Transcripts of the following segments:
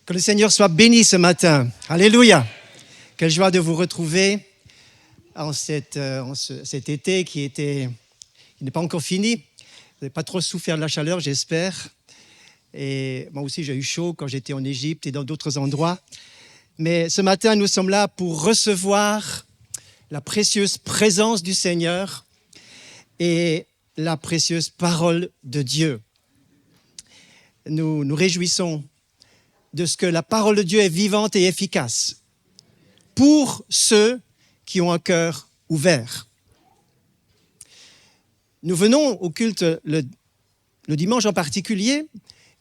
Que le Seigneur soit béni ce matin. Alléluia. Quelle joie de vous retrouver en cet été qui n'est pas encore fini. Vous n'avez pas trop souffert de la chaleur, j'espère. Et moi aussi, j'ai eu chaud quand j'étais en Égypte et dans d'autres endroits. Mais ce matin, nous sommes là pour recevoir la précieuse présence du Seigneur et la précieuse parole de Dieu. Nous nous réjouissons de ce que la parole de Dieu est vivante et efficace pour ceux qui ont un cœur ouvert. Nous venons au culte le dimanche en particulier,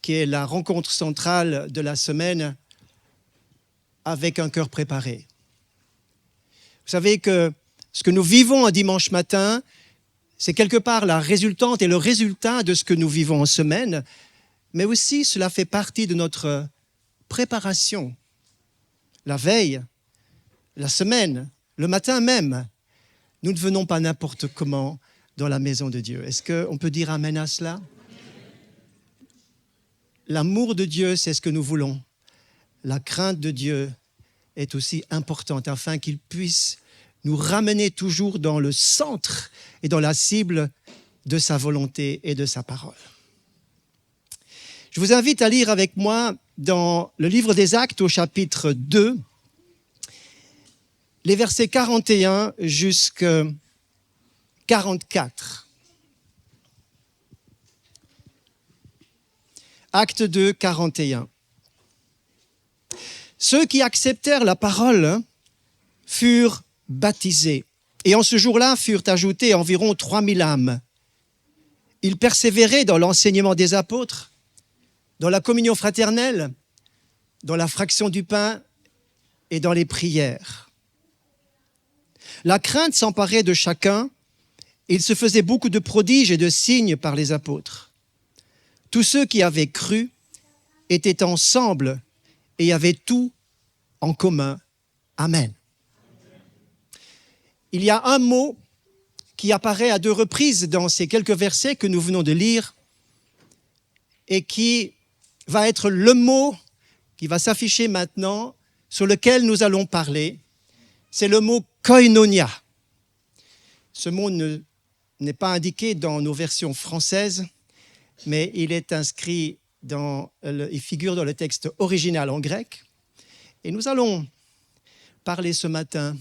qui est la rencontre centrale de la semaine, avec un cœur préparé. Vous savez que ce que nous vivons un dimanche matin, c'est quelque part la résultante et le résultat de ce que nous vivons en semaine, mais aussi cela fait partie de notre préparation, la veille, la semaine, le matin même. Nous ne venons pas n'importe comment dans la maison de Dieu. Est-ce qu'on peut dire amen à cela? L'amour de Dieu, c'est ce que nous voulons. La crainte de Dieu est aussi importante afin qu'il puisse nous ramener toujours dans le centre et dans la cible de sa volonté et de sa parole. Je vous invite à lire avec moi dans le livre des Actes au chapitre 2, les versets 41 jusqu'à 44. Acte 2, 41. Ceux qui acceptèrent la parole furent baptisés. Et en ce jour-là furent ajoutés environ 3000 âmes. Ils persévéraient dans l'enseignement des apôtres, dans la communion fraternelle, dans la fraction du pain et dans les prières. La crainte s'emparait de chacun et il se faisait beaucoup de prodiges et de signes par les apôtres. Tous ceux qui avaient cru étaient ensemble et avaient tout en commun. Amen. Il y a un mot qui apparaît à 2 reprises dans ces quelques versets que nous venons de lire et qui va être le mot qui va s'afficher maintenant, sur lequel nous allons parler. C'est le mot koinonia. Ce mot n'est pas indiqué dans nos versions françaises, mais il est inscrit il figure dans le texte original en grec. Et nous allons parler ce matin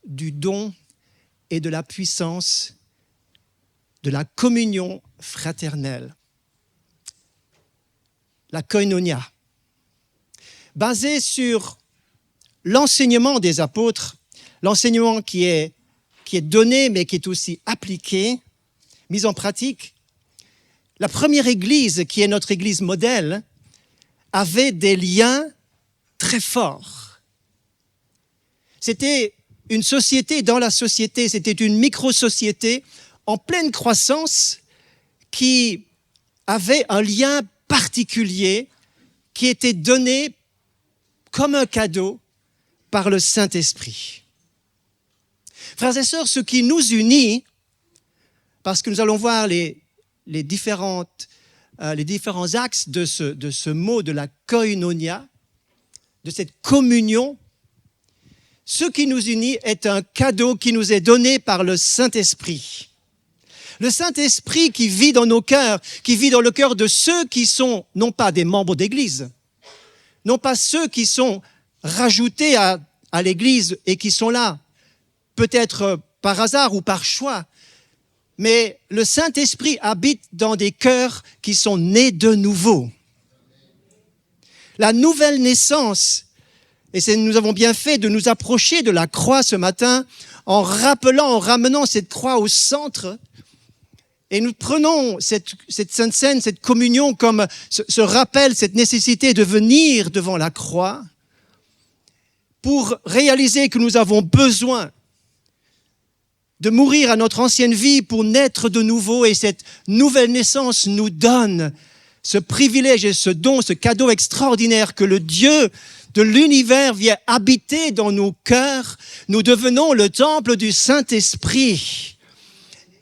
du don et de la puissance de la communion fraternelle. La koinonia, basée sur l'enseignement des apôtres, l'enseignement qui est donné mais qui est aussi appliqué, mis en pratique. La première église, qui est notre église modèle, avait des liens très forts. C'était une société dans la société, c'était une micro-société en pleine croissance qui avait un lien particulier qui était donné comme un cadeau par le Saint-Esprit. Frères et sœurs, ce qui nous unit, parce que nous allons voir les différents axes de ce mot de la koinonia, de cette communion, ce qui nous unit est un cadeau qui nous est donné par le Saint-Esprit. Le Saint-Esprit qui vit dans nos cœurs, qui vit dans le cœur de ceux qui sont non pas des membres d'Église, non pas ceux qui sont rajoutés à l'Église et qui sont là, peut-être par hasard ou par choix, mais le Saint-Esprit habite dans des cœurs qui sont nés de nouveau. La nouvelle naissance, et nous avons bien fait de nous approcher de la croix ce matin en ramenant cette croix au centre. Et nous prenons cette Sainte Seine, cette communion comme ce rappel, cette nécessité de venir devant la croix pour réaliser que nous avons besoin de mourir à notre ancienne vie pour naître de nouveau. Et cette nouvelle naissance nous donne ce privilège et ce don, ce cadeau extraordinaire que le Dieu de l'univers vient habiter dans nos cœurs. Nous devenons le temple du Saint-Esprit.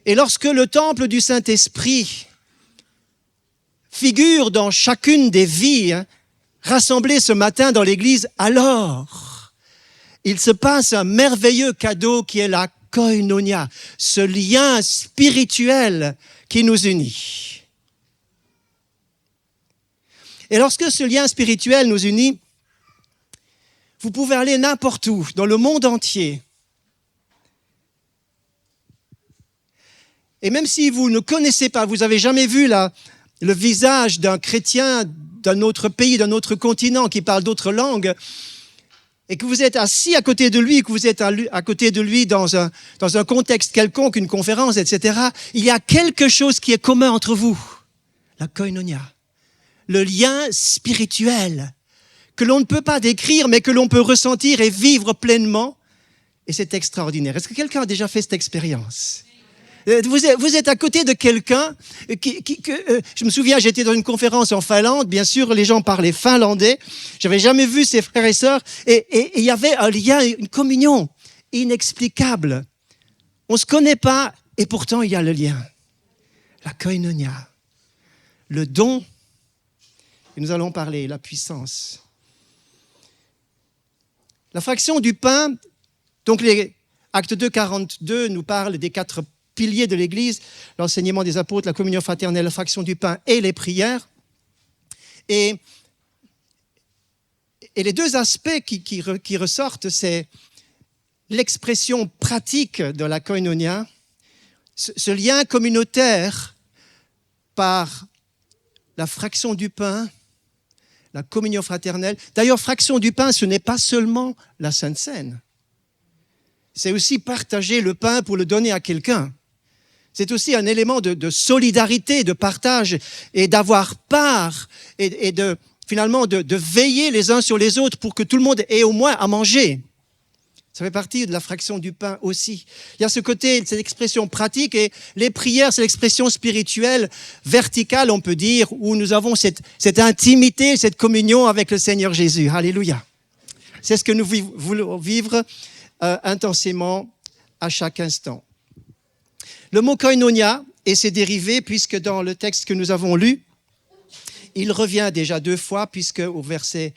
Et lorsque le temple du Saint-Esprit figure dans chacune des vies, rassemblés ce matin dans l'église, alors il se passe un merveilleux cadeau qui est la koinonia, ce lien spirituel qui nous unit. Et lorsque ce lien spirituel nous unit, vous pouvez aller n'importe où, dans le monde entier. Et même si vous ne connaissez pas, vous n'avez jamais vu le visage d'un chrétien d'un autre pays, d'un autre continent qui parle d'autres langues, et que vous êtes assis à côté de lui, que vous êtes à côté de lui dans un contexte quelconque, une conférence, etc., il y a quelque chose qui est commun entre vous, la koinonia, le lien spirituel que l'on ne peut pas décrire, mais que l'on peut ressentir et vivre pleinement, et c'est extraordinaire. Est-ce que quelqu'un a déjà fait cette expérience ? Vous êtes à côté de quelqu'un je me souviens, j'étais dans une conférence en Finlande, bien sûr, les gens parlaient finlandais, j'avais jamais vu ces frères et sœurs, et il y avait un lien, une communion inexplicable. On ne se connaît pas, et pourtant il y a le lien. La koinonia, le don, et nous allons parler, la puissance. La fraction du pain, donc les Actes 2, 42 nous parlent des 4 piliers de l'Église, l'enseignement des apôtres, la communion fraternelle, la fraction du pain et les prières. Et les 2 aspects qui ressortent, c'est l'expression pratique de la koinonia, ce lien communautaire par la fraction du pain, la communion fraternelle. D'ailleurs, fraction du pain, ce n'est pas seulement la Sainte Seine. C'est aussi partager le pain pour le donner à quelqu'un. C'est aussi un élément de solidarité, de partage et d'avoir part et finalement de veiller les uns sur les autres pour que tout le monde ait au moins à manger. Ça fait partie de la fraction du pain aussi. Il y a ce côté, cette expression pratique, et les prières, c'est l'expression spirituelle, verticale, on peut dire, où nous avons cette intimité, cette communion avec le Seigneur Jésus. Alléluia. C'est ce que nous voulons vivre intensément à chaque instant. Le mot koinonia et ses dérivés, puisque dans le texte que nous avons lu, il revient déjà 2 fois, puisque au verset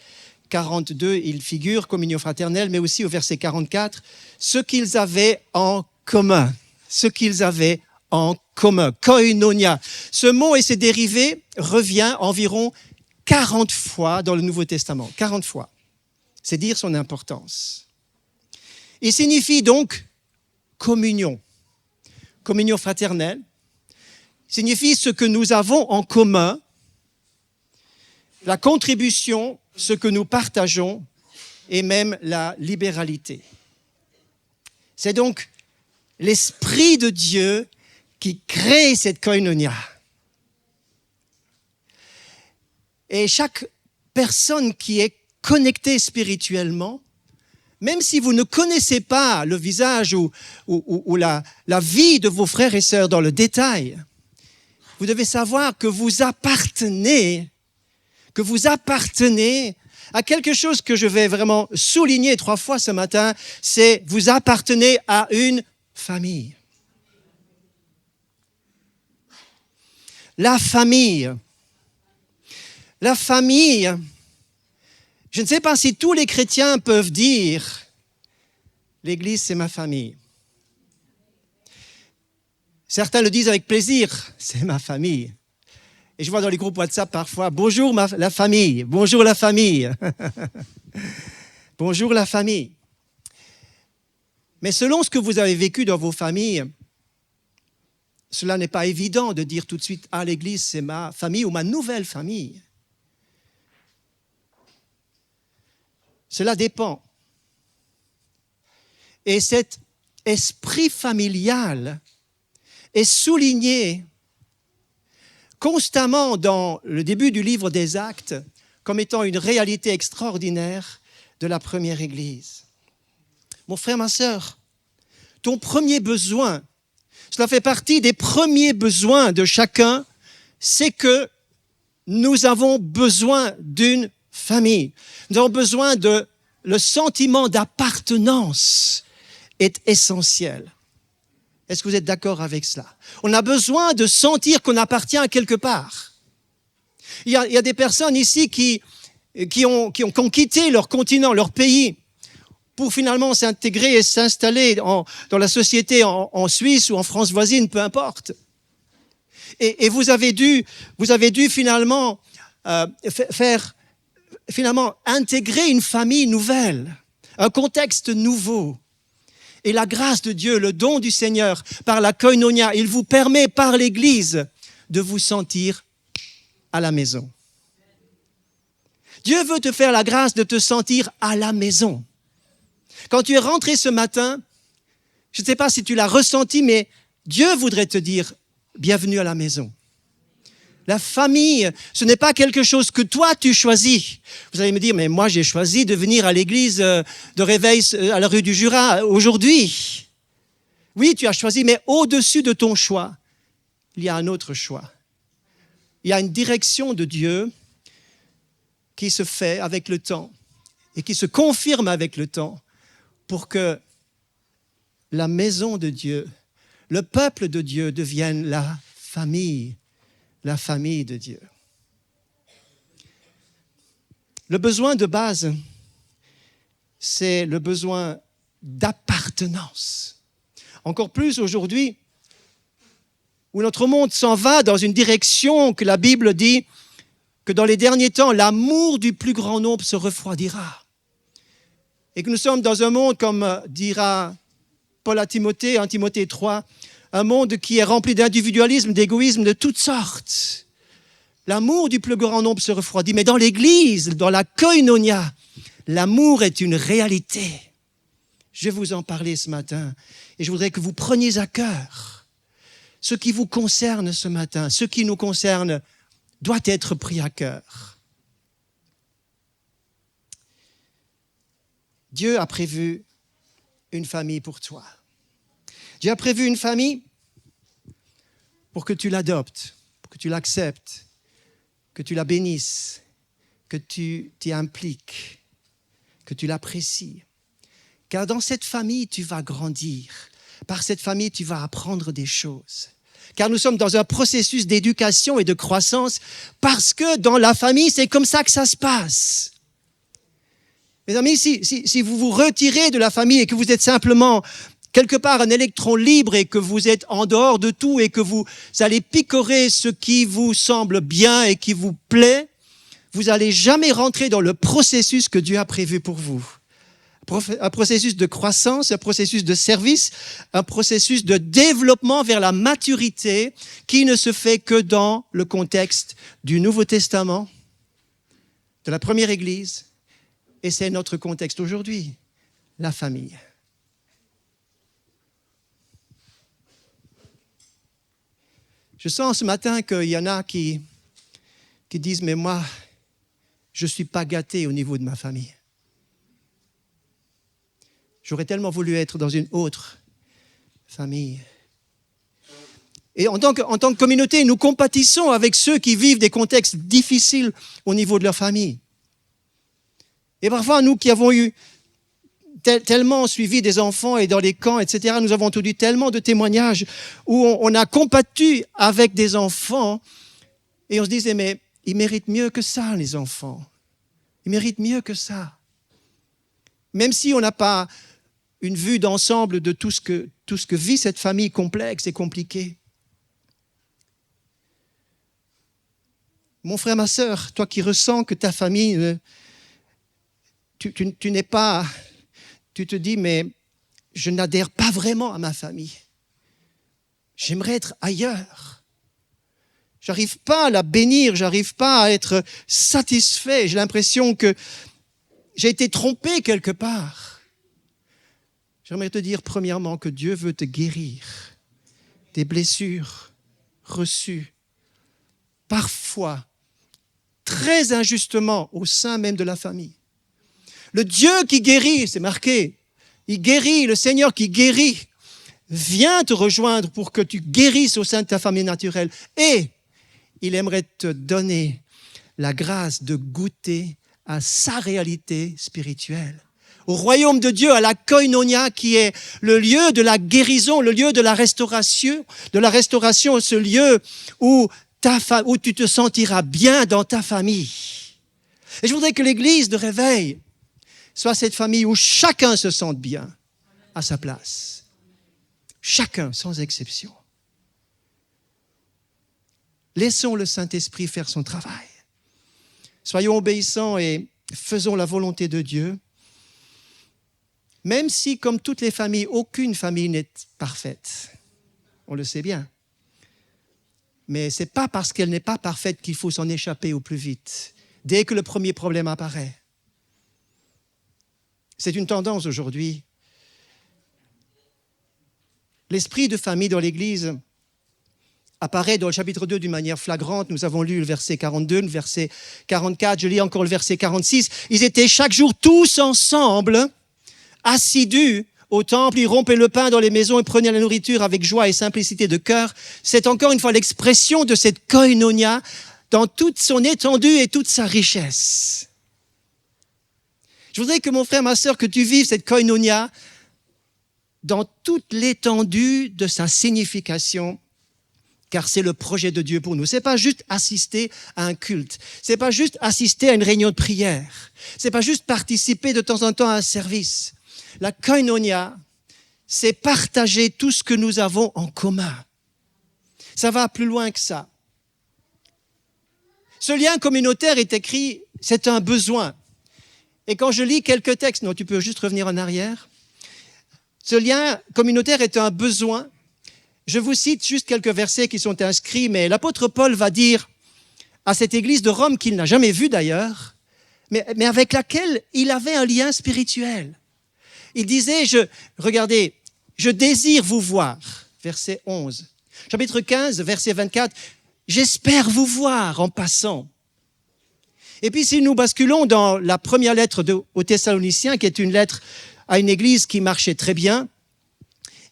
42, il figure communion fraternelle, mais aussi au verset 44, ce qu'ils avaient en commun. Ce qu'ils avaient en commun. Koinonia. Ce mot et ses dérivés revient environ 40 fois dans le Nouveau Testament. 40 fois. C'est dire son importance. Il signifie donc communion. Communion fraternelle signifie ce que nous avons en commun, la contribution, ce que nous partageons, et même la libéralité. C'est donc l'Esprit de Dieu qui crée cette koinonia. Et chaque personne qui est connectée spirituellement, même si vous ne connaissez pas le visage ou la vie de vos frères et sœurs dans le détail, vous devez savoir que vous appartenez à quelque chose que je vais vraiment souligner 3 fois ce matin, c'est vous appartenez à une famille. La famille. La famille. Je ne sais pas si tous les chrétiens peuvent dire « l'Église, c'est ma famille ». Certains le disent avec plaisir « c'est ma famille ». Et je vois dans les groupes WhatsApp parfois « bonjour la famille, bonjour la famille ». Bonjour la famille. Mais selon ce que vous avez vécu dans vos familles, cela n'est pas évident de dire tout de suite « ah, l'Église, c'est ma famille ou ma nouvelle famille ». Cela dépend. Et cet esprit familial est souligné constamment dans le début du livre des Actes comme étant une réalité extraordinaire de la première Église. Mon frère, ma sœur, ton premier besoin, cela fait partie des premiers besoins de chacun, c'est que nous avons besoin d'une famille. Nous avons besoin le sentiment d'appartenance est essentiel. Est-ce que vous êtes d'accord avec cela? On a besoin de sentir qu'on appartient à quelque part. Il y a des personnes ici qui qui ont quitté leur continent, leur pays, pour finalement s'intégrer et s'installer dans la société en Suisse ou en France voisine, peu importe. Et vous avez dû finalement finalement intégrer une famille nouvelle, un contexte nouveau. Et la grâce de Dieu, le don du Seigneur, par la koinonia, il vous permet par l'Église de vous sentir à la maison. Dieu veut te faire la grâce de te sentir à la maison. Quand tu es rentré ce matin, je ne sais pas si tu l'as ressenti, mais Dieu voudrait te dire « Bienvenue à la maison ». La famille, ce n'est pas quelque chose que toi tu choisis. Vous allez me dire, mais moi j'ai choisi de venir à l'église de Réveil à la rue du Jura aujourd'hui. Oui, tu as choisi, mais au-dessus de ton choix, il y a un autre choix. Il y a une direction de Dieu qui se fait avec le temps et qui se confirme avec le temps pour que la maison de Dieu, le peuple de Dieu devienne la famille de Dieu. Le besoin de base, c'est le besoin d'appartenance. Encore plus aujourd'hui, où notre monde s'en va dans une direction que la Bible dit que dans les derniers temps, l'amour du plus grand nombre se refroidira. Et que nous sommes dans un monde, comme dira Paul à Timothée, en Timothée 3, un monde qui est rempli d'individualisme, d'égoïsme de toutes sortes. L'amour du plus grand nombre se refroidit. Mais dans l'Église, dans la koinonia, l'amour est une réalité. Je vais vous en parler ce matin. Et je voudrais que vous preniez à cœur ce qui vous concerne ce matin. Ce qui nous concerne doit être pris à cœur. Dieu a prévu une famille pour toi. Dieu a prévu une famille pour que tu l'adoptes, pour que tu l'acceptes, que tu la bénisses, que tu t'y impliques, que tu l'apprécies. Car dans cette famille, tu vas grandir. Par cette famille, tu vas apprendre des choses. Car nous sommes dans un processus d'éducation et de croissance parce que dans la famille, c'est comme ça que ça se passe. Mes amis, si vous vous retirez de la famille et que vous êtes simplement quelque part un électron libre et que vous êtes en dehors de tout et que vous allez picorer ce qui vous semble bien et qui vous plaît, vous n'allez jamais rentrer dans le processus que Dieu a prévu pour vous. Un processus de croissance, un processus de service, un processus de développement vers la maturité qui ne se fait que dans le contexte du Nouveau Testament, de la première Église, et c'est notre contexte aujourd'hui, la famille. Je sens ce matin qu'il y en a qui disent « Mais moi, je ne suis pas gâté au niveau de ma famille. J'aurais tellement voulu être dans une autre famille. » Et en tant que communauté, nous compatissons avec ceux qui vivent des contextes difficiles au niveau de leur famille. Et parfois, nous qui avons eu tellement suivi des enfants et dans les camps, etc., nous avons entendu tellement de témoignages où on a compatu avec des enfants et on se disait, mais ils méritent mieux que ça, les enfants. Ils méritent mieux que ça. Même si on n'a pas une vue d'ensemble de tout ce que vit cette famille complexe et compliquée. Mon frère, ma sœur, toi qui ressens que ta famille, tu n'es pas... Tu te dis, mais je n'adhère pas vraiment à ma famille. J'aimerais être ailleurs. J'arrive pas à la bénir, j'arrive pas à être satisfait. J'ai l'impression que j'ai été trompé quelque part. J'aimerais te dire premièrement que Dieu veut te guérir des blessures reçues, parfois très injustement au sein même de la famille. Le Dieu qui guérit, c'est marqué, il guérit, le Seigneur qui guérit, vient te rejoindre pour que tu guérisses au sein de ta famille naturelle. Et il aimerait te donner la grâce de goûter à sa réalité spirituelle. Au royaume de Dieu, à la koinonia qui est le lieu de la guérison, le lieu de la restauration, ce lieu où tu te sentiras bien dans ta famille. Et je voudrais que l'Église de réveil soit cette famille où chacun se sente bien à sa place. Chacun, sans exception. Laissons le Saint-Esprit faire son travail. Soyons obéissants et faisons la volonté de Dieu. Même si, comme toutes les familles, aucune famille n'est parfaite. On le sait bien. Mais ce n'est pas parce qu'elle n'est pas parfaite qu'il faut s'en échapper au plus vite, dès que le premier problème apparaît. C'est une tendance aujourd'hui. L'esprit de famille dans l'Église apparaît dans le chapitre 2 d'une manière flagrante. Nous avons lu le verset 42, le verset 44, je lis encore le verset 46. Ils étaient chaque jour tous ensemble, assidus au temple, ils rompaient le pain dans les maisons et prenaient la nourriture avec joie et simplicité de cœur. C'est encore une fois l'expression de cette koinonia dans toute son étendue et toute sa richesse. Je voudrais que mon frère, ma sœur, que tu vives cette koinonia dans toute l'étendue de sa signification, car c'est le projet de Dieu pour nous. Ce n'est pas juste assister à un culte, ce n'est pas juste assister à une réunion de prière, ce n'est pas juste participer de temps en temps à un service. La koinonia, c'est partager tout ce que nous avons en commun. Ça va plus loin que ça. Ce lien communautaire est écrit, c'est un besoin. Et quand je lis quelques textes, non, tu peux juste revenir en arrière. Ce lien communautaire est un besoin. Je vous cite juste quelques versets qui sont inscrits, mais l'apôtre Paul va dire à cette église de Rome qu'il n'a jamais vue d'ailleurs, mais avec laquelle il avait un lien spirituel. Il disait, regardez, je désire vous voir, verset 11. Chapitre 15, verset 24, j'espère vous voir en passant. Et puis si nous basculons dans la première lettre aux Thessaloniciens, qui est une lettre à une église qui marchait très bien,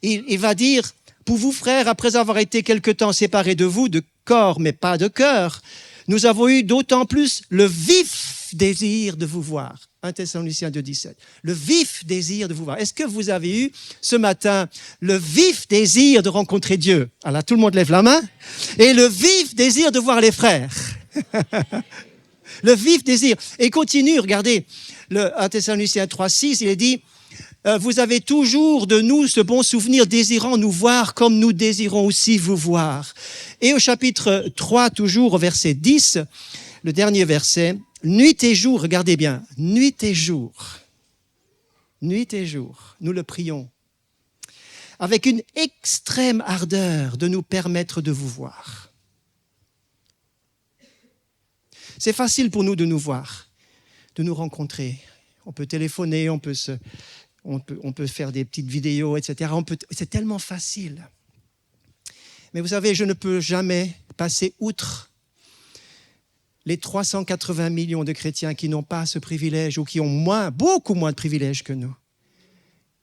il va dire, pour vous frères, après avoir été quelque temps séparés de vous, de corps mais pas de cœur, nous avons eu d'autant plus le vif désir de vous voir. 1 Thessaloniciens 2, 17. Le vif désir de vous voir. Est-ce que vous avez eu ce matin le vif désir de rencontrer Dieu? Alors tout le monde lève la main. Et le vif désir de voir les frères. Le vif désir. Et continue, regardez, 1 Thessaloniciens 3, 6, il est dit, vous avez toujours de nous ce bon souvenir, désirant nous voir comme nous désirons aussi vous voir. Et au chapitre 3, toujours au verset 10, le dernier verset, nuit et jour, regardez bien, nuit et jour, nous le prions, avec une extrême ardeur de nous permettre de vous voir. C'est facile pour nous de nous voir, de nous rencontrer. On peut téléphoner, on peut faire des petites vidéos, etc. C'est tellement facile. Mais vous savez, je ne peux jamais passer outre les 380 millions de chrétiens qui n'ont pas ce privilège ou qui ont beaucoup moins de privilèges que nous,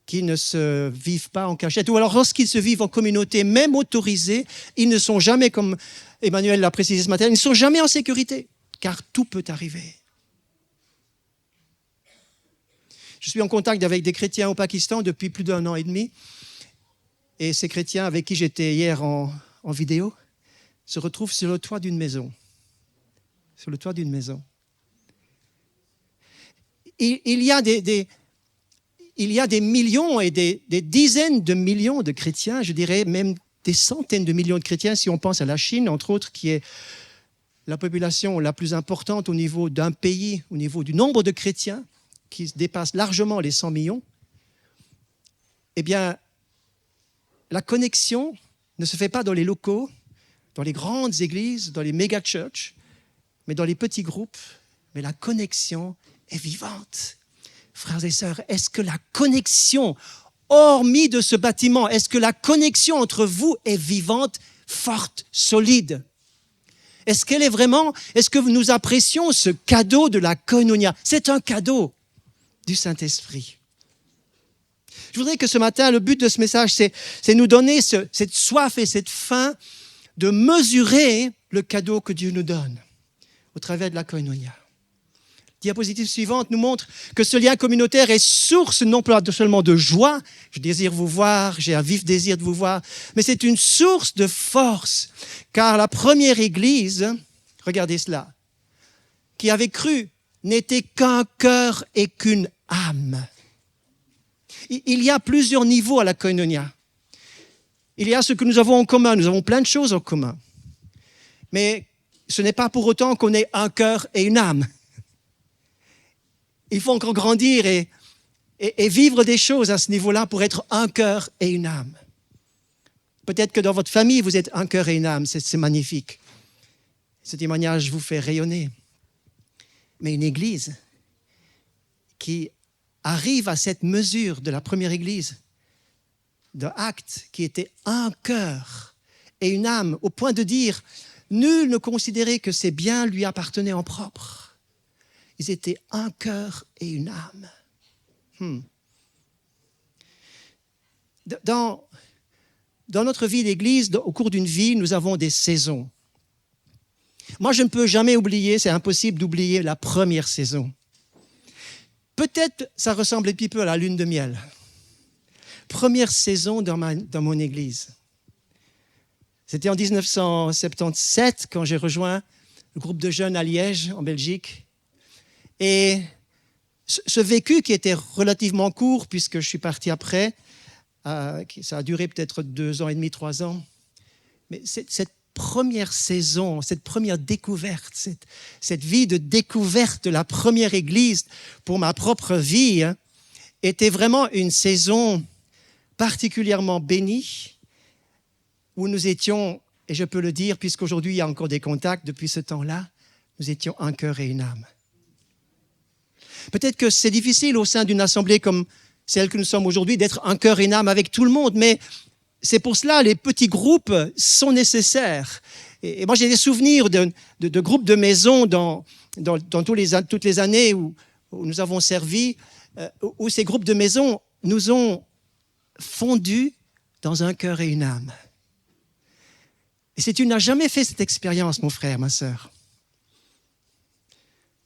qui ne se vivent pas en cachette. Ou alors, lorsqu'ils se vivent en communauté, même autorisés, ils ne sont jamais, comme Emmanuel l'a précisé ce matin, ils ne sont jamais en sécurité, car tout peut arriver. Je suis en contact avec des chrétiens au Pakistan depuis plus d'1 an et demi. Et ces chrétiens avec qui j'étais hier en vidéo se retrouvent sur le toit d'une maison. Sur le toit d'une maison. Il y a des millions et des dizaines de millions de chrétiens, je dirais même des centaines de millions de chrétiens, si on pense à la Chine, entre autres, qui est la population la plus importante au niveau d'un pays, au niveau du nombre de chrétiens, qui dépasse largement les 100 millions, eh bien, la connexion ne se fait pas dans les locaux, dans les grandes églises, dans les méga-churches, mais dans les petits groupes. Mais la connexion est vivante. Frères et sœurs, est-ce que la connexion, hormis de ce bâtiment, est-ce que la connexion entre vous est vivante, forte, solide? Est-ce qu'elle est vraiment, est-ce que nous apprécions ce cadeau de la koinonia? C'est un cadeau du Saint-Esprit. Je voudrais que ce matin, le but de ce message, c'est nous donner cette soif et cette faim de mesurer le cadeau que Dieu nous donne au travers de la koinonia. Diapositive suivante nous montre que ce lien communautaire est source non pas seulement de joie, je désire vous voir, j'ai un vif désir de vous voir, mais c'est une source de force, car la première Église, regardez cela, qui avait cru n'était qu'un cœur et qu'une âme. Il y a plusieurs niveaux à la koinonia. Il y a ce que nous avons en commun. Nous avons plein de choses en commun. Mais ce n'est pas pour autant qu'on ait un cœur et une âme. Il faut encore grandir et vivre des choses à ce niveau-là pour être un cœur et une âme. Peut-être que dans votre famille, vous êtes un cœur et une âme. C'est magnifique. Ce témoignage vous fait rayonner. Mais une église qui arrive à cette mesure de la première église, de Actes, qui était un cœur et une âme, au point de dire, nul ne considérait que ses biens lui appartenaient en propre. Ils étaient un cœur et une âme. Dans notre vie d'église, au cours d'une vie, nous avons des saisons. Moi, je ne peux jamais oublier, c'est impossible d'oublier la première saison. Peut-être ça ressemble un petit peu à la lune de miel. Première saison dans mon église. C'était en 1977 quand j'ai rejoint le groupe de jeunes à Liège, en Belgique. Et ce vécu qui était relativement court, puisque je suis parti après, ça a duré peut-être 2 ans et demi, 3 ans. Mais cette première saison, cette première découverte, cette vie de découverte de la première église pour ma propre vie, était vraiment une saison particulièrement bénie, où nous étions, et je peux le dire, puisqu'aujourd'hui il y a encore des contacts depuis ce temps-là, nous étions un cœur et une âme. Peut-être que c'est difficile au sein d'une assemblée comme celle que nous sommes aujourd'hui d'être un cœur et une âme avec tout le monde, mais c'est pour cela les petits groupes sont nécessaires. Et moi j'ai des souvenirs de groupes de maison dans toutes les années où nous avons servi, où ces groupes de maison nous ont fondus dans un cœur et une âme. Et si tu n'as jamais fait cette expérience, mon frère, ma sœur,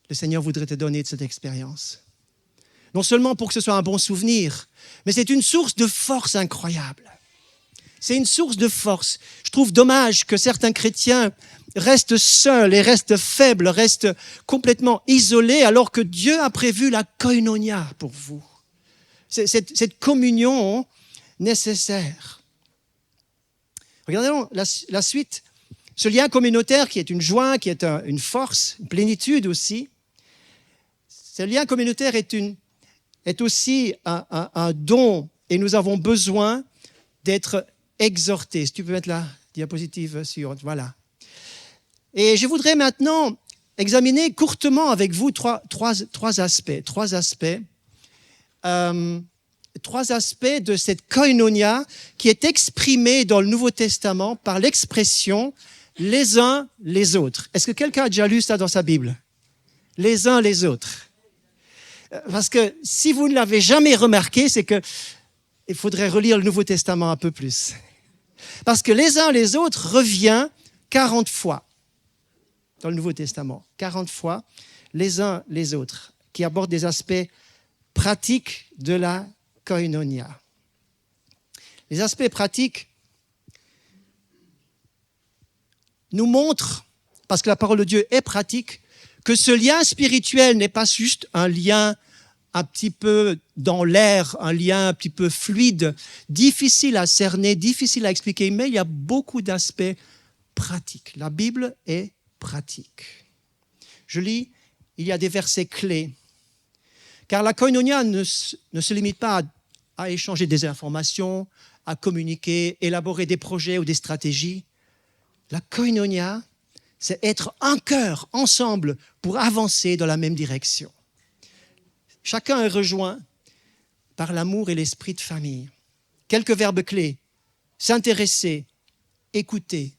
le Seigneur voudrait te donner de cette expérience. Non seulement pour que ce soit un bon souvenir, mais c'est une source de force incroyable. C'est une source de force. Je trouve dommage que certains chrétiens restent seuls et restent faibles, restent complètement isolés, alors que Dieu a prévu la koinonia pour vous. Cette communion nécessaire. Regardons la suite. Ce lien communautaire qui est une joie, qui est une force, une plénitude aussi. Ce lien communautaire est aussi un don et nous avons besoin d'être exhortés. Si tu peux mettre la diapositive suivante, voilà. Et je voudrais maintenant examiner courtement avec vous trois aspects. Trois aspects de cette koinonia qui est exprimée dans le Nouveau Testament par l'expression « les uns les autres ». Est-ce que quelqu'un a déjà lu ça dans sa Bible ? Les uns les autres. Parce que si vous ne l'avez jamais remarqué, c'est qu'il faudrait relire le Nouveau Testament un peu plus. Parce que les uns les autres revient 40 fois dans le Nouveau Testament. 40 fois, les uns les autres, qui abordent des aspects pratiques de la koinonia. Les aspects pratiques nous montrent, parce que la parole de Dieu est pratique, que ce lien spirituel n'est pas juste un lien un petit peu dans l'air, un lien un petit peu fluide, difficile à cerner, difficile à expliquer, mais il y a beaucoup d'aspects pratiques. La Bible est pratique. Je lis, il y a des versets clés. Car la koinonia ne se limite pas à échanger des informations, à communiquer, élaborer des projets ou des stratégies. La koinonia, c'est être un cœur ensemble pour avancer dans la même direction. Chacun est rejoint par l'amour et l'esprit de famille. Quelques verbes clés. S'intéresser, écouter,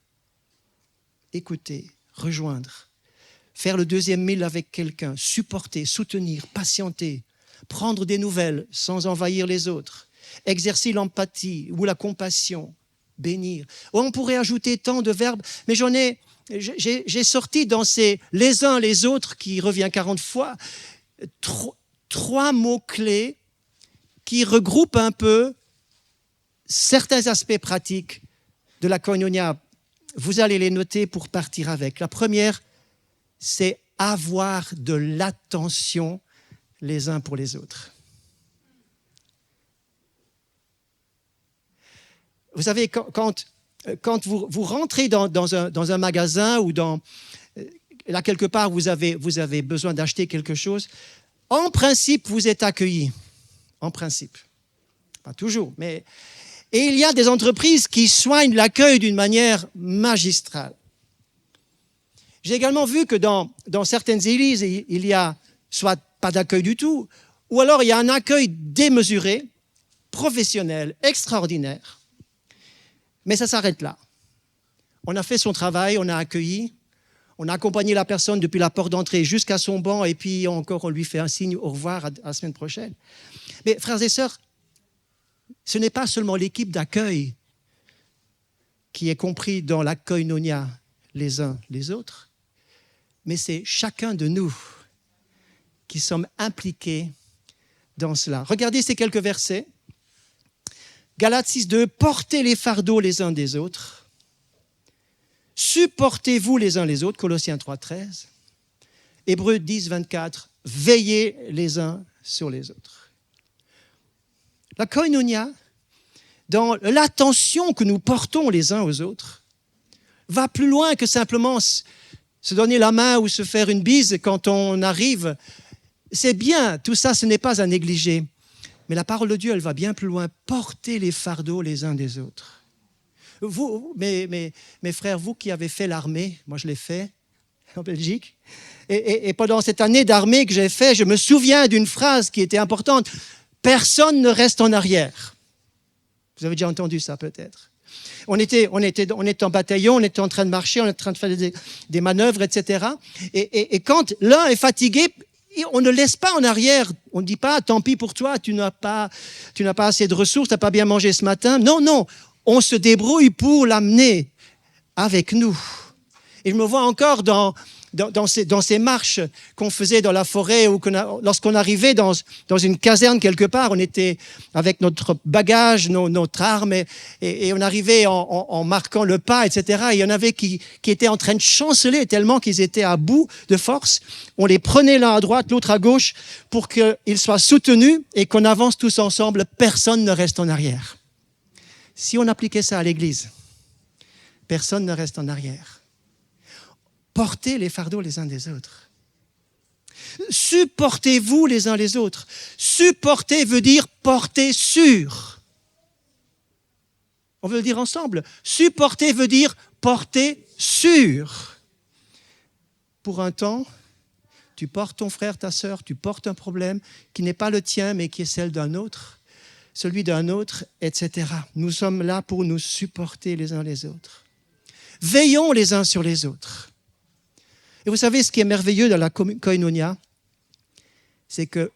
rejoindre. Faire le 2e mille avec quelqu'un, supporter, soutenir, patienter, prendre des nouvelles sans envahir les autres, exercer l'empathie ou la compassion, bénir. On pourrait ajouter tant de verbes, mais j'ai sorti dans ces « les uns les autres » qui revient 40 fois, 3 mots-clés qui regroupent un peu certains aspects pratiques de la koinonia. Vous allez les noter pour partir avec. La première, c'est avoir de l'attention les uns pour les autres. Vous savez, quand vous rentrez dans un magasin ou là quelque part vous avez besoin d'acheter quelque chose, en principe, vous êtes accueilli. En principe. Pas toujours, mais... Et il y a des entreprises qui soignent l'accueil d'une manière magistrale. J'ai également vu que dans certaines églises, il y a soit pas d'accueil du tout, ou alors il y a un accueil démesuré, professionnel, extraordinaire. Mais ça s'arrête là. On a fait son travail, on a accueilli, on a accompagné la personne depuis la porte d'entrée jusqu'à son banc, et puis encore on lui fait un signe au revoir à la semaine prochaine. Mais frères et sœurs, ce n'est pas seulement l'équipe d'accueil qui est compris dans la koinonia les uns les autres, mais c'est chacun de nous qui sommes impliqués dans cela. Regardez ces quelques versets. Galates 6:2, portez les fardeaux les uns des autres. Supportez-vous les uns les autres, Colossiens 3:13. Hébreux 10:24, veillez les uns sur les autres. La koinonia, dans l'attention que nous portons les uns aux autres, va plus loin que simplement se donner la main ou se faire une bise quand on arrive. C'est bien, tout ça, ce n'est pas à négliger. Mais la parole de Dieu, elle va bien plus loin. Portez les fardeaux les uns des autres. Vous, mes frères, vous qui avez fait l'armée, moi je l'ai fait en Belgique, et pendant cette année d'armée que j'ai fait, je me souviens d'une phrase qui était importante. Personne ne reste en arrière. Vous avez déjà entendu ça peut-être. On était en bataillon, on était en train de marcher, on était en train de faire des manœuvres, etc. Et quand l'un est fatigué, on ne laisse pas en arrière. On ne dit pas, tant pis pour toi, tu n'as pas assez de ressources, tu n'as pas bien mangé ce matin. Non, on se débrouille pour l'amener avec nous. Et je me vois encore dans ces marches qu'on faisait dans la forêt, ou lorsqu'on arrivait dans une caserne quelque part, on était avec notre bagage, notre arme, et on arrivait en marquant le pas, etc. Et il y en avait qui étaient en train de chanceler tellement qu'ils étaient à bout de force. On les prenait l'un à droite, l'autre à gauche, pour qu'ils soient soutenus et qu'on avance tous ensemble. Personne ne reste en arrière. Si on appliquait ça à l'église, personne ne reste en arrière. Portez les fardeaux les uns des autres. Supportez-vous les uns les autres. Supporter veut dire porter sur. On veut le dire ensemble. Supporter veut dire porter sur. Pour un temps, tu portes ton frère, ta sœur, tu portes un problème qui n'est pas le tien, mais qui est celle d'un autre, celui d'un autre, etc. Nous sommes là pour nous supporter les uns les autres. Veillons les uns sur les autres. Et vous savez, ce qui est merveilleux dans la koinonia, c'est que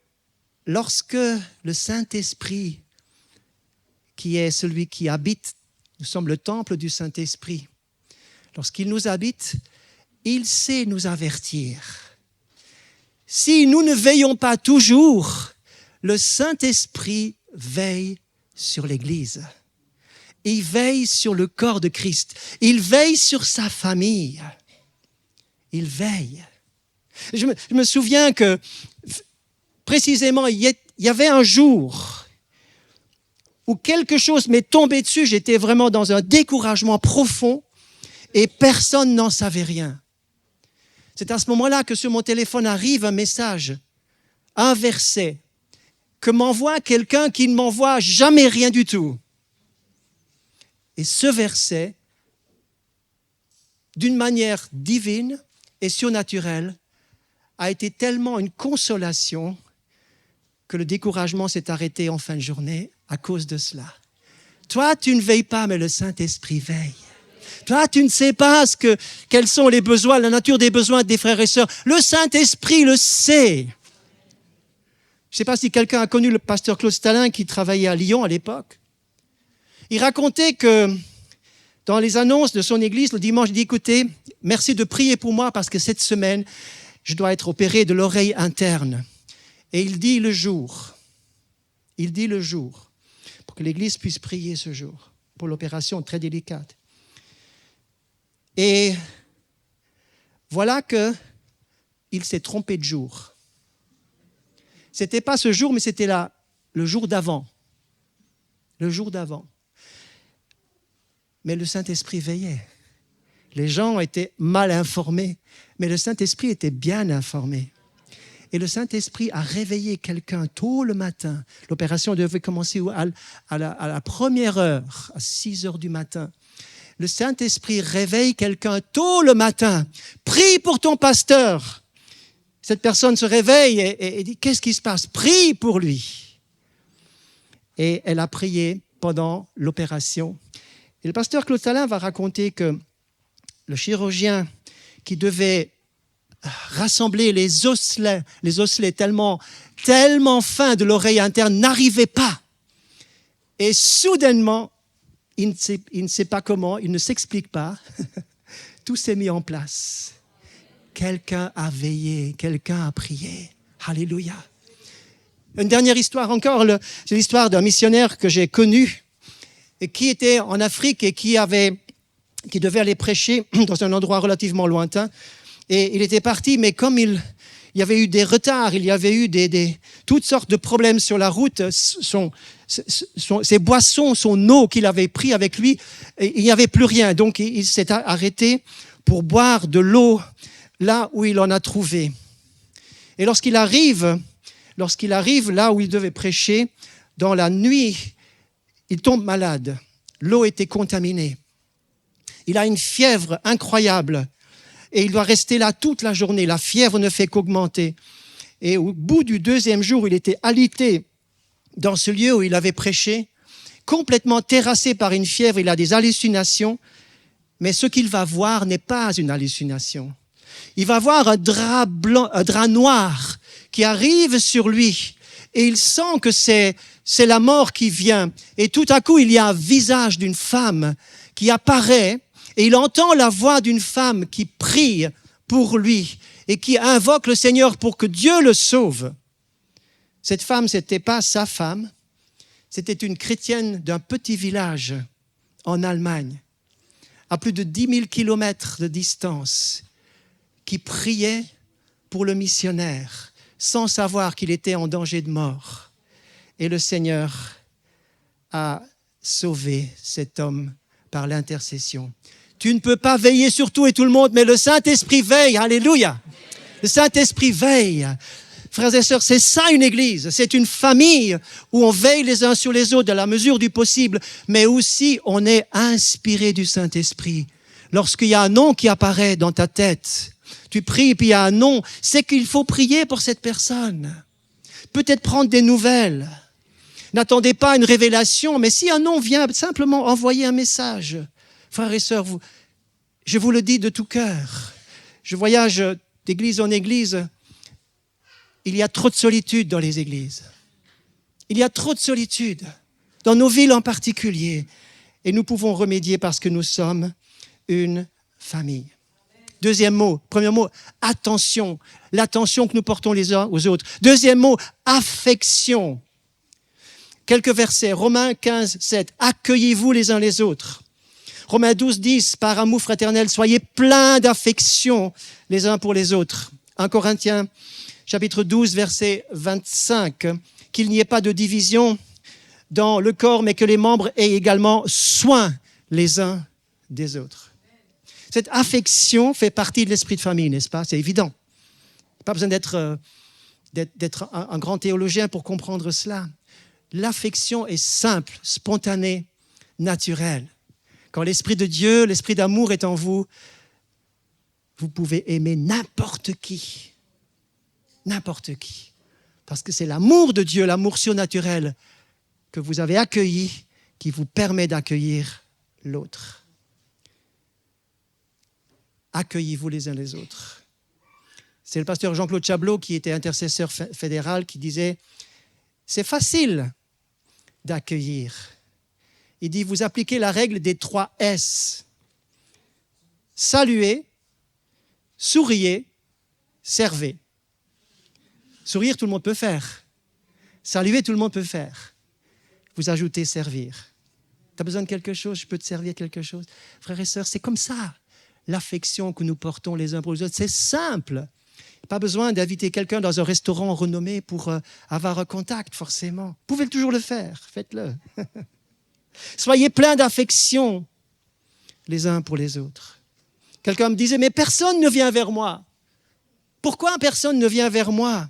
lorsque le Saint-Esprit, qui est celui qui habite, nous sommes le temple du Saint-Esprit, lorsqu'il nous habite, il sait nous avertir. Si nous ne veillons pas toujours, le Saint-Esprit veille sur l'Église. Il veille sur le corps de Christ. Il veille sur sa famille. Il veille. Je me souviens que, précisément, il y avait un jour où quelque chose m'est tombé dessus. J'étais vraiment dans un découragement profond et personne n'en savait rien. C'est à ce moment-là que sur mon téléphone arrive un message, un verset, que m'envoie quelqu'un qui ne m'envoie jamais rien du tout. Et ce verset, d'une manière divine et surnaturelle, a été tellement une consolation que le découragement s'est arrêté en fin de journée à cause de cela. Toi, tu ne veilles pas, mais le Saint-Esprit veille. Toi, tu ne sais pas quels sont les besoins, la nature des besoins des frères et sœurs. Le Saint-Esprit le sait. Je ne sais pas si quelqu'un a connu le pasteur Claude Stalin qui travaillait à Lyon à l'époque. Il racontait que dans les annonces de son église, le dimanche, il dit, écoutez, merci de prier pour moi parce que cette semaine, je dois être opéré de l'oreille interne. Et il dit le jour, pour que l'église puisse prier ce jour, pour l'opération très délicate. Et voilà que il s'est trompé de jour. Ce n'était pas ce jour, mais c'était le jour d'avant. Le jour d'avant. Mais le Saint-Esprit veillait. Les gens étaient mal informés, mais le Saint-Esprit était bien informé. Et le Saint-Esprit a réveillé quelqu'un tôt le matin. L'opération devait commencer à la première heure, à 6 heures du matin. Le Saint-Esprit réveille quelqu'un tôt le matin. Prie pour ton pasteur. Cette personne se réveille et dit, qu'est-ce qui se passe? Prie pour lui. Et elle a prié pendant l'opération. Et le pasteur Claude Salin va raconter que le chirurgien qui devait rassembler les osselets tellement fins de l'oreille interne n'arrivait pas. Et soudainement, il ne sait pas comment, il ne s'explique pas, tout s'est mis en place. Quelqu'un a veillé, quelqu'un a prié. Alléluia. Une dernière histoire encore, c'est l'histoire d'un missionnaire que j'ai connu et qui était en Afrique et qui devait aller prêcher dans un endroit relativement lointain. Et il était parti, mais comme il y avait eu des retards, il y avait eu toutes sortes de problèmes sur la route, ses boissons, son eau qu'il avait pris avec lui, il n'y avait plus rien. Donc il s'est arrêté pour boire de l'eau là où il en a trouvé. Et lorsqu'il arrive là où il devait prêcher, dans la nuit, il tombe malade. L'eau était contaminée. Il a une fièvre incroyable. Et il doit rester là toute la journée. La fièvre ne fait qu'augmenter. Et au bout du 2e jour, il était alité dans ce lieu où il avait prêché, complètement terrassé par une fièvre. Il a des hallucinations. Mais ce qu'il va voir n'est pas une hallucination. Il va voir un drap blanc, un drap noir qui arrive sur lui. Et il sent que c'est la mort qui vient. Et tout à coup, il y a un visage d'une femme qui apparaît. Et il entend la voix d'une femme qui prie pour lui et qui invoque le Seigneur pour que Dieu le sauve. Cette femme, ce n'était pas sa femme, c'était une chrétienne d'un petit village en Allemagne, à plus de 10 000 kilomètres de distance, qui priait pour le missionnaire sans savoir qu'il était en danger de mort. Et le Seigneur a sauvé cet homme par l'intercession. Tu ne peux pas veiller sur tout et tout le monde, mais le Saint-Esprit veille. Alléluia. Le Saint-Esprit veille. Frères et sœurs, c'est ça une église. C'est une famille où on veille les uns sur les autres dans la mesure du possible, mais aussi on est inspiré du Saint-Esprit. Lorsqu'il y a un nom qui apparaît dans ta tête, tu pries, puis il y a un nom, c'est qu'il faut prier pour cette personne. Peut-être prendre des nouvelles. N'attendez pas une révélation, mais si un nom vient, simplement envoyer un message. Frères et sœurs, je vous le dis de tout cœur. Je voyage d'église en église. Il y a trop de solitude dans les églises. Il y a trop de solitude, dans nos villes en particulier. Et nous pouvons remédier parce que nous sommes une famille. Deuxième mot, premier mot, attention. L'attention que nous portons les uns aux autres. Deuxième mot, affection. Quelques versets, Romains 15, 7. Accueillez-vous les uns les autres. Romains 12, 10, par amour fraternel, soyez pleins d'affection les uns pour les autres. 1 Corinthiens, chapitre 12, verset 25, qu'il n'y ait pas de division dans le corps, mais que les membres aient également soin les uns des autres. Cette affection fait partie de l'esprit de famille, n'est-ce pas? C'est évident. Pas besoin d'être un grand théologien pour comprendre cela. L'affection est simple, spontanée, naturelle. Quand l'Esprit de Dieu, l'Esprit d'amour est en vous, vous pouvez aimer n'importe qui. N'importe qui. Parce que c'est l'amour de Dieu, l'amour surnaturel que vous avez accueilli qui vous permet d'accueillir l'autre. Accueillez-vous les uns les autres. C'est le pasteur Jean-Claude Chablot qui était intercesseur fédéral qui disait « C'est facile d'accueillir ». Il dit, vous appliquez la règle des 3 S. Saluer, souriez, servez. Sourire, tout le monde peut faire. Saluer, tout le monde peut faire. Vous ajoutez servir. Tu as besoin de quelque chose, je peux te servir quelque chose. Frères et sœurs, c'est comme ça, l'affection que nous portons les uns pour les autres. C'est simple. Pas besoin d'inviter quelqu'un dans un restaurant renommé pour avoir un contact, forcément. Vous pouvez toujours le faire, faites-le. Soyez pleins d'affection les uns pour les autres. Quelqu'un me disait, mais personne ne vient vers moi. Pourquoi personne ne vient vers moi?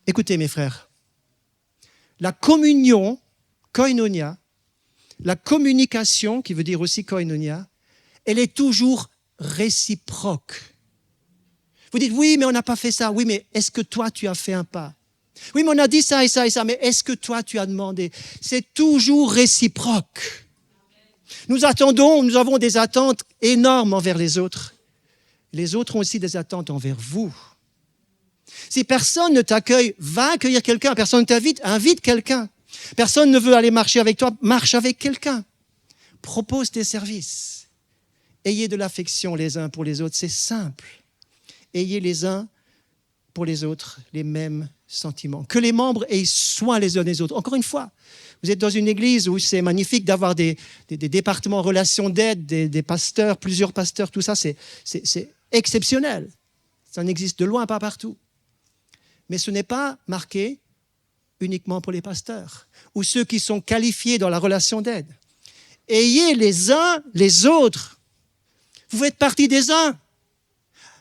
Écoutez mes frères, la communion, koinonia, la communication, qui veut dire aussi koinonia, elle est toujours réciproque. Vous dites, oui, mais on n'a pas fait ça. Oui, mais est-ce que toi, tu as fait un pas? Oui, mais on a dit ça et ça et ça, mais est-ce que toi, tu as demandé? C'est toujours réciproque. Nous avons des attentes énormes envers les autres. Les autres ont aussi des attentes envers vous. Si personne ne t'accueille, va accueillir quelqu'un. Personne ne t'invite, invite quelqu'un. Personne ne veut aller marcher avec toi, marche avec quelqu'un. Propose tes services. Ayez de l'affection les uns pour les autres, c'est simple. Ayez les uns pour les autres les mêmes sentiments. Que les membres aient soin les uns des autres. Encore une fois, vous êtes dans une église où c'est magnifique d'avoir des départements en relation d'aide, des pasteurs, plusieurs pasteurs, tout ça, c'est exceptionnel. Ça n'existe de loin pas partout. Mais ce n'est pas marqué uniquement pour les pasteurs ou ceux qui sont qualifiés dans la relation d'aide. Ayez les uns les autres. Vous faites partie des uns.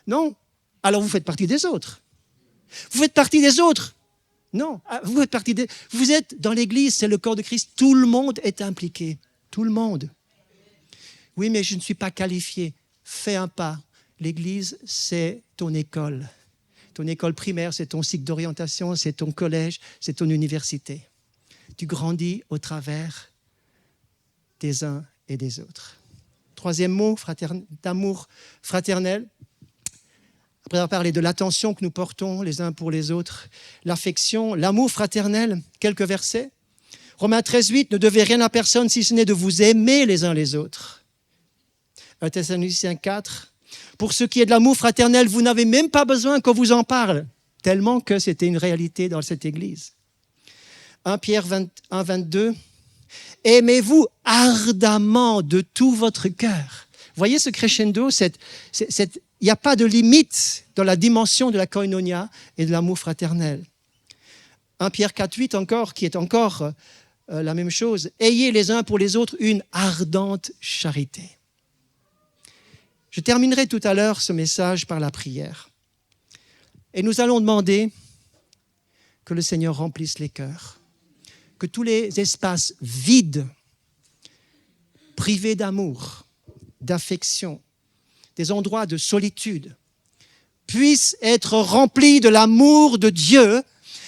Non? Alors vous faites partie des autres. Vous faites partie des autres. Non, vous faites partie des... Vous êtes dans l'église, c'est le corps de Christ. Tout le monde est impliqué. Tout le monde. Oui, mais je ne suis pas qualifié. Fais un pas. L'église, c'est ton école. Ton école primaire, c'est ton cycle d'orientation, c'est ton collège, c'est ton université. Tu grandis au travers des uns et des autres. Troisième mot, d'amour fraternel. Après avoir parlé de l'attention que nous portons les uns pour les autres, l'affection, l'amour fraternel, quelques versets. Romains 13, 8, ne devez rien à personne si ce n'est de vous aimer les uns les autres. 1 Thessaloniciens 4, pour ce qui est de l'amour fraternel, vous n'avez même pas besoin qu'on vous en parle, tellement que c'était une réalité dans cette église. 1 Pierre 1, 22, aimez-vous ardemment de tout votre cœur. Voyez ce crescendo, il n'y a pas de limite dans la dimension de la koinonia et de l'amour fraternel. 1 Pierre 4, 8 encore, qui est encore la même chose. Ayez les uns pour les autres une ardente charité. Je terminerai tout à l'heure ce message par la prière. Et nous allons demander que le Seigneur remplisse les cœurs, que tous les espaces vides, privés d'amour, d'affection, des endroits de solitude, puissent être remplis de l'amour de Dieu,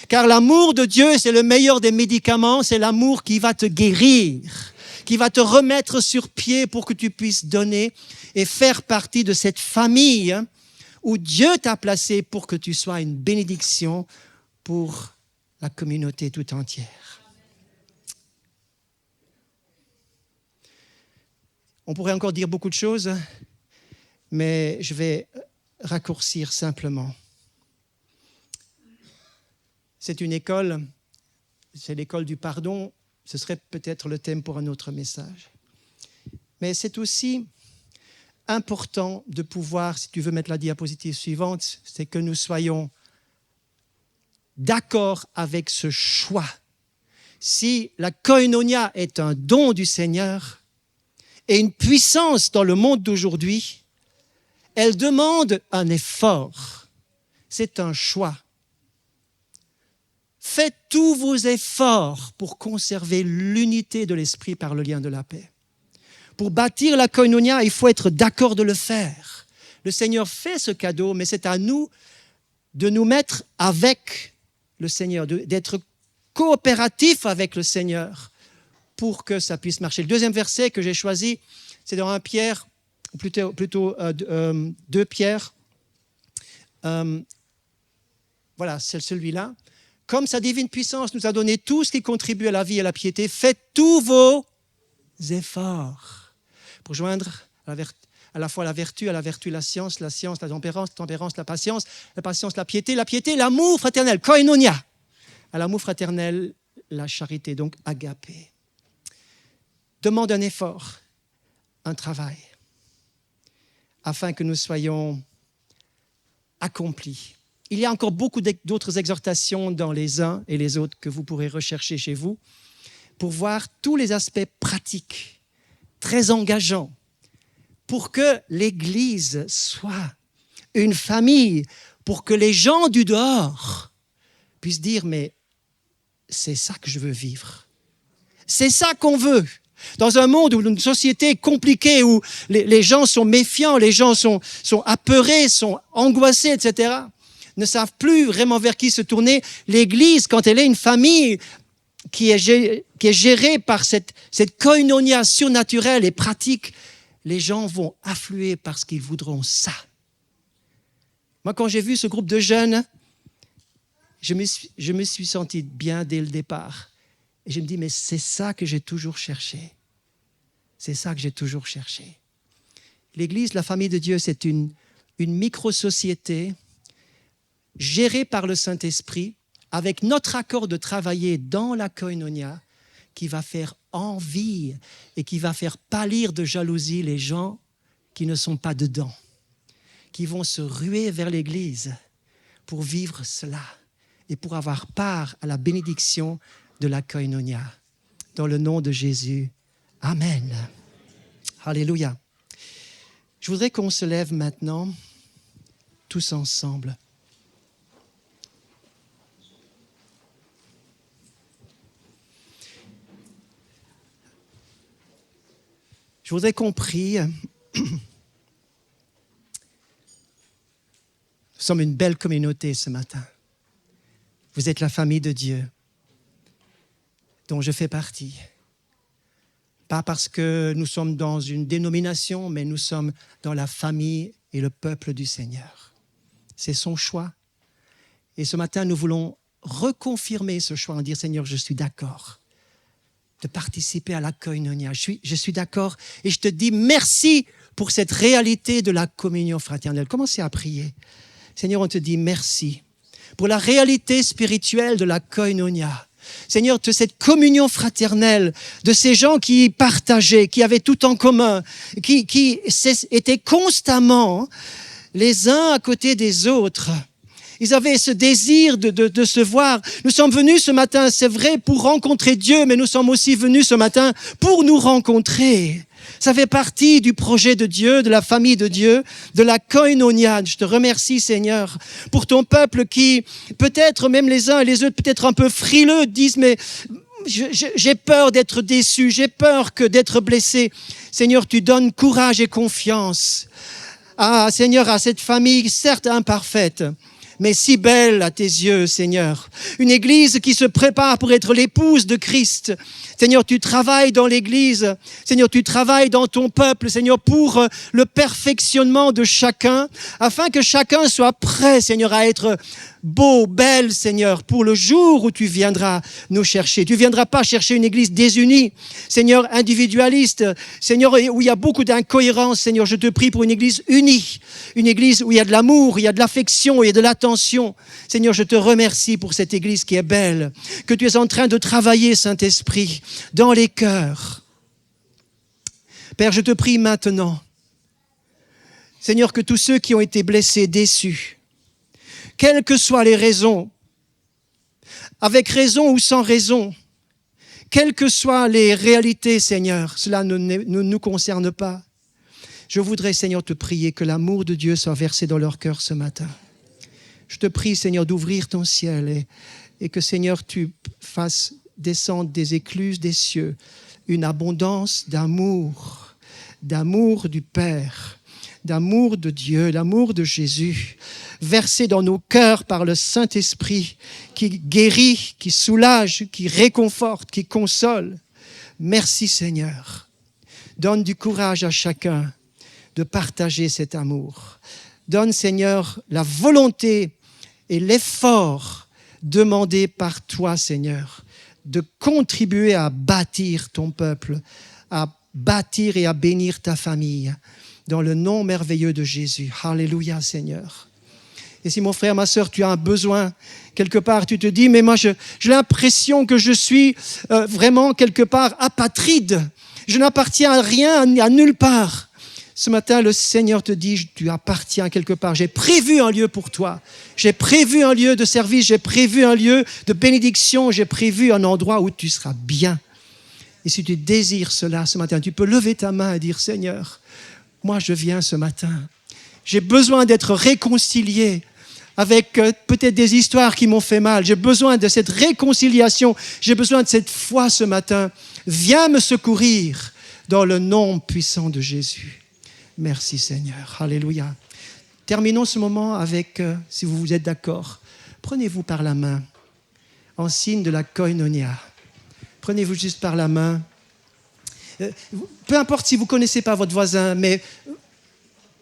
car l'amour de Dieu, c'est le meilleur des médicaments, c'est l'amour qui va te guérir, qui va te remettre sur pied pour que tu puisses donner et faire partie de cette famille où Dieu t'a placé pour que tu sois une bénédiction pour la communauté tout entière. On pourrait encore dire beaucoup de choses, mais je vais raccourcir simplement. C'est une école, c'est l'école du pardon, ce serait peut-être le thème pour un autre message. Mais c'est aussi important de pouvoir, si tu veux mettre la diapositive suivante, c'est que nous soyons d'accord avec ce choix. Si la koinonia est un don du Seigneur et une puissance dans le monde d'aujourd'hui, elle demande un effort. C'est un choix. Faites tous vos efforts pour conserver l'unité de l'esprit par le lien de la paix. Pour bâtir la koinonia, il faut être d'accord de le faire. Le Seigneur fait ce cadeau, mais c'est à nous de nous mettre avec le Seigneur, d'être coopératifs avec le Seigneur pour que ça puisse marcher. Le deuxième verset que j'ai choisi, c'est dans 1 Pierre, plutôt 2 Pierre. Voilà, c'est celui-là. Comme sa divine puissance nous a donné tout ce qui contribue à la vie et à la piété, faites tous vos efforts pour joindre à la fois la vertu, la science, la tempérance, la patience, la piété, l'amour fraternel, koinonia. À l'amour fraternel, la charité, donc agapé. Demande un effort, un travail, afin que nous soyons accompli. Il y a encore beaucoup d'autres exhortations dans les uns et les autres que vous pourrez rechercher chez vous pour voir tous les aspects pratiques, très engageants, pour que l'Église soit une famille, pour que les gens du dehors puissent dire « mais c'est ça que je veux vivre ». C'est ça qu'on veut. Dans un monde où une société compliquée, où les gens sont méfiants, les gens sont apeurés, sont angoissés, etc., ne savent plus vraiment vers qui se tourner, l'Église, quand elle est une famille qui est gérée par cette koinonia surnaturelle et pratique, les gens vont affluer parce qu'ils voudront ça. Moi, quand j'ai vu ce groupe de jeunes, je me suis senti bien dès le départ. Et je me dis, mais c'est ça que j'ai toujours cherché. C'est ça que j'ai toujours cherché. L'Église, la famille de Dieu, c'est une micro-société gérée par le Saint-Esprit, avec notre accord de travailler dans la koinonia, qui va faire envie et qui va faire pâlir de jalousie les gens qui ne sont pas dedans, qui vont se ruer vers l'Église pour vivre cela et pour avoir part à la bénédiction de la koinonia. Dans le nom de Jésus, Amen. Alléluia. Je voudrais qu'on se lève maintenant, tous ensemble. Je voudrais qu'on prie. Nous sommes une belle communauté ce matin. Vous êtes la famille de Dieu, dont je fais partie. Pas parce que nous sommes dans une dénomination, mais nous sommes dans la famille et le peuple du Seigneur. C'est son choix. Et ce matin, nous voulons reconfirmer ce choix en dire, Seigneur, je suis d'accord de participer à la koinonia. Je suis d'accord et je te dis merci pour cette réalité de la communion fraternelle. Commencez à prier. Seigneur, on te dit merci pour la réalité spirituelle de la koinonia. Seigneur, de cette communion fraternelle, de ces gens qui partageaient, qui avaient tout en commun, qui étaient constamment les uns à côté des autres. Ils avaient ce désir de se voir. Nous sommes venus ce matin, c'est vrai, pour rencontrer Dieu, mais nous sommes aussi venus ce matin pour nous rencontrer. Ça fait partie du projet de Dieu, de la famille de Dieu, de la koinonia. Je te remercie, Seigneur, pour ton peuple qui, peut-être même les uns et les autres, peut-être un peu frileux, disent, mais j'ai peur d'être déçu, j'ai peur d'être blessé. Seigneur, tu donnes courage et confiance. Ah, Seigneur, à cette famille, certes imparfaite, mais si belle à tes yeux, Seigneur. Une église qui se prépare pour être l'épouse de Christ. Seigneur, tu travailles dans l'église. Seigneur, tu travailles dans ton peuple, Seigneur, pour le perfectionnement de chacun, afin que chacun soit prêt, Seigneur, à être beau, belle, Seigneur, pour le jour où tu viendras nous chercher. Tu ne viendras pas chercher une église désunie, Seigneur, individualiste, Seigneur, où il y a beaucoup d'incohérences. Seigneur, je te prie pour une église unie, une église où il y a de l'amour, il y a de l'affection, il y a de l'attention. Seigneur, je te remercie pour cette église qui est belle, que tu es en train de travailler, Saint-Esprit, dans les cœurs. Père, je te prie maintenant, Seigneur, que tous ceux qui ont été blessés, déçus, quelles que soient les raisons, avec raison ou sans raison, quelles que soient les réalités, Seigneur, cela ne nous concerne pas. Je voudrais, Seigneur, te prier que l'amour de Dieu soit versé dans leur cœur ce matin. Je te prie, Seigneur, d'ouvrir ton ciel et que, Seigneur, tu fasses descendre des écluses des cieux une abondance d'amour du Père, d'amour de Dieu, d'amour de Jésus, versé dans nos cœurs par le Saint-Esprit qui guérit, qui soulage, qui réconforte, qui console. Merci Seigneur. Donne du courage à chacun de partager cet amour. Donne Seigneur la volonté et l'effort demandé par toi Seigneur de contribuer à bâtir ton peuple, à bâtir et à bénir ta famille. Dans le nom merveilleux de Jésus. Alléluia, Seigneur. Et si mon frère, ma sœur, tu as un besoin, quelque part, tu te dis, mais moi, j'ai l'impression que je suis vraiment quelque part apatride. Je n'appartiens à rien, à nulle part. Ce matin, le Seigneur te dit, tu appartiens quelque part. J'ai prévu un lieu pour toi. J'ai prévu un lieu de service. J'ai prévu un lieu de bénédiction. J'ai prévu un endroit où tu seras bien. Et si tu désires cela ce matin, tu peux lever ta main et dire, Seigneur, moi je viens ce matin. J'ai besoin d'être réconcilié avec peut-être des histoires qui m'ont fait mal. J'ai besoin de cette réconciliation. J'ai besoin de cette foi ce matin. Viens me secourir dans le nom puissant de Jésus. Merci Seigneur. Alléluia. Terminons ce moment avec, si vous êtes d'accord, prenez-vous par la main en signe de la koinonia. Prenez-vous juste par la main. Peu importe si vous ne connaissez pas votre voisin, mais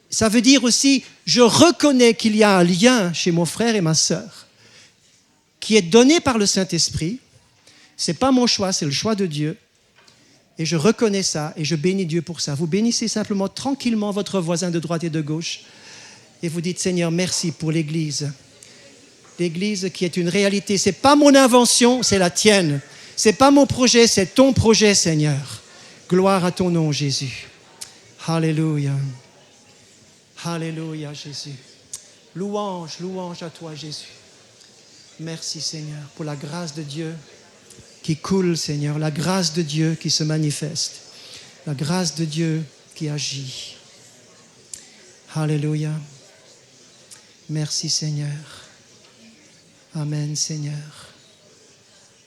ça veut dire aussi, je reconnais qu'il y a un lien chez mon frère et ma sœur qui est donné par le Saint-Esprit. Ce n'est pas mon choix, c'est le choix de Dieu. Et je reconnais ça et je bénis Dieu pour ça. Vous bénissez simplement tranquillement votre voisin de droite et de gauche et vous dites, Seigneur, merci pour l'Église. L'Église qui est une réalité. Ce n'est pas mon invention, c'est la tienne. Ce n'est pas mon projet, c'est ton projet, Seigneur. Gloire à ton nom, Jésus. Alléluia. Alléluia, Jésus. Louange, louange à toi, Jésus. Merci, Seigneur, pour la grâce de Dieu qui coule, Seigneur, la grâce de Dieu qui se manifeste, la grâce de Dieu qui agit. Alléluia. Merci, Seigneur. Amen, Seigneur.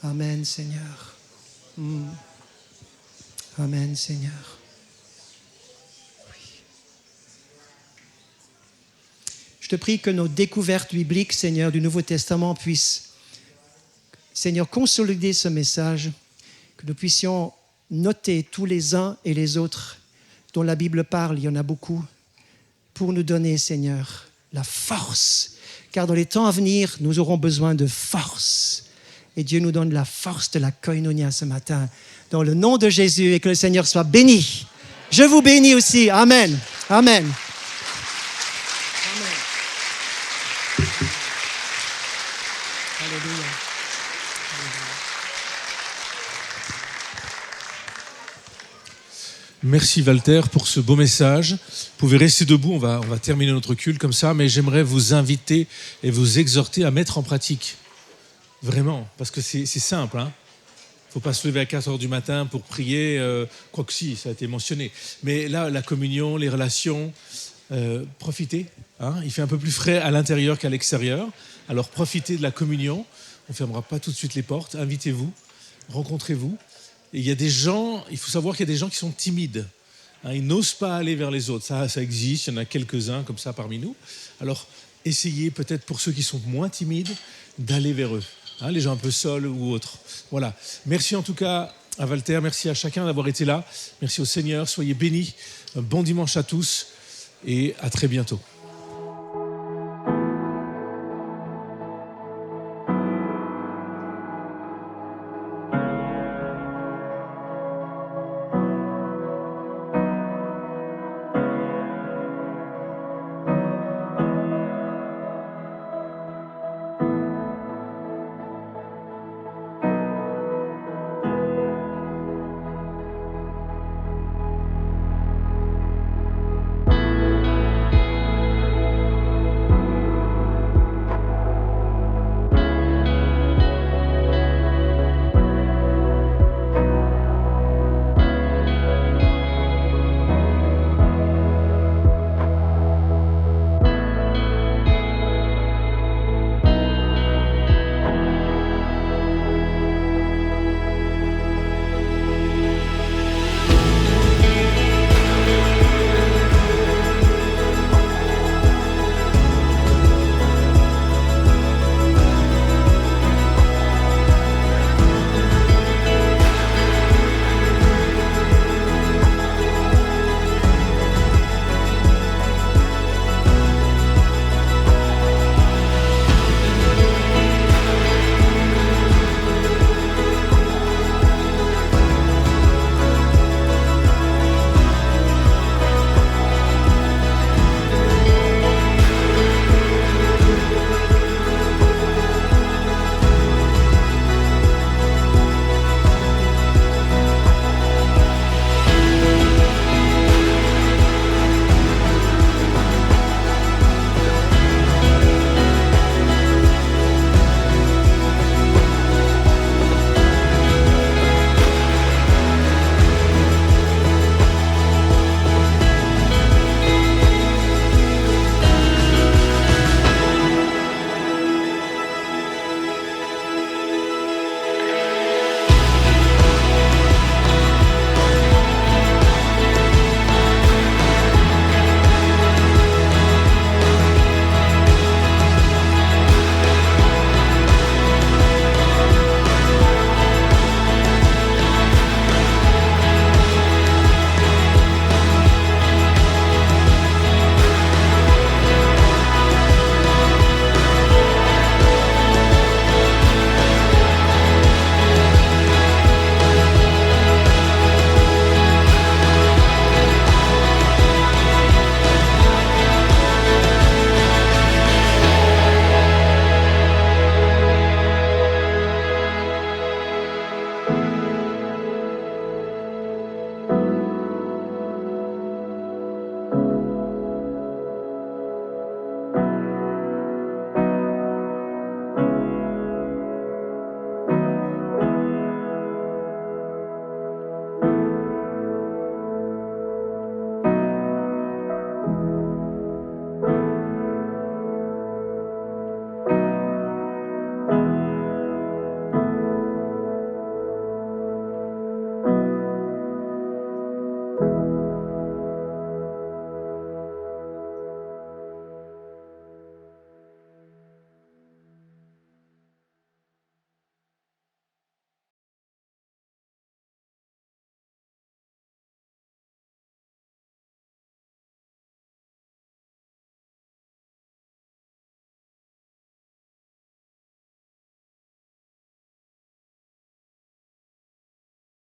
Amen, Seigneur. Amen, Seigneur. Oui. Je te prie que nos découvertes bibliques, Seigneur, du Nouveau Testament puissent, Seigneur, consolider ce message, que nous puissions noter tous les uns et les autres dont la Bible parle, il y en a beaucoup, pour nous donner, Seigneur, la force. Car dans les temps à venir, nous aurons besoin de force. Et Dieu nous donne la force de la koinonia ce matin. Dans le nom de Jésus, et que le Seigneur soit béni. Je vous bénis aussi. Amen. Amen. Amen. Alléluia. Merci Walter pour ce beau message. Vous pouvez rester debout, on va terminer notre culte comme ça, mais j'aimerais vous inviter et vous exhorter à mettre en pratique. Vraiment, parce que c'est simple. Il ne faut pas se lever à 4 heures du matin pour prier, quoi que si, ça a été mentionné. Mais là, la communion, les relations, profitez. Il fait un peu plus frais à l'intérieur qu'à l'extérieur. Alors profitez de la communion. On ne fermera pas tout de suite les portes. Invitez-vous, rencontrez-vous. Et il y a des gens, il faut savoir qu'il y a des gens qui sont timides. Ils n'osent pas aller vers les autres. Ça existe, il y en a quelques-uns comme ça parmi nous. Alors, essayez peut-être pour ceux qui sont moins timides d'aller vers eux. Les gens un peu seuls ou autres. Voilà. Merci en tout cas à Walter, merci à chacun d'avoir été là. Merci au Seigneur, soyez bénis. Un bon dimanche à tous et à très bientôt.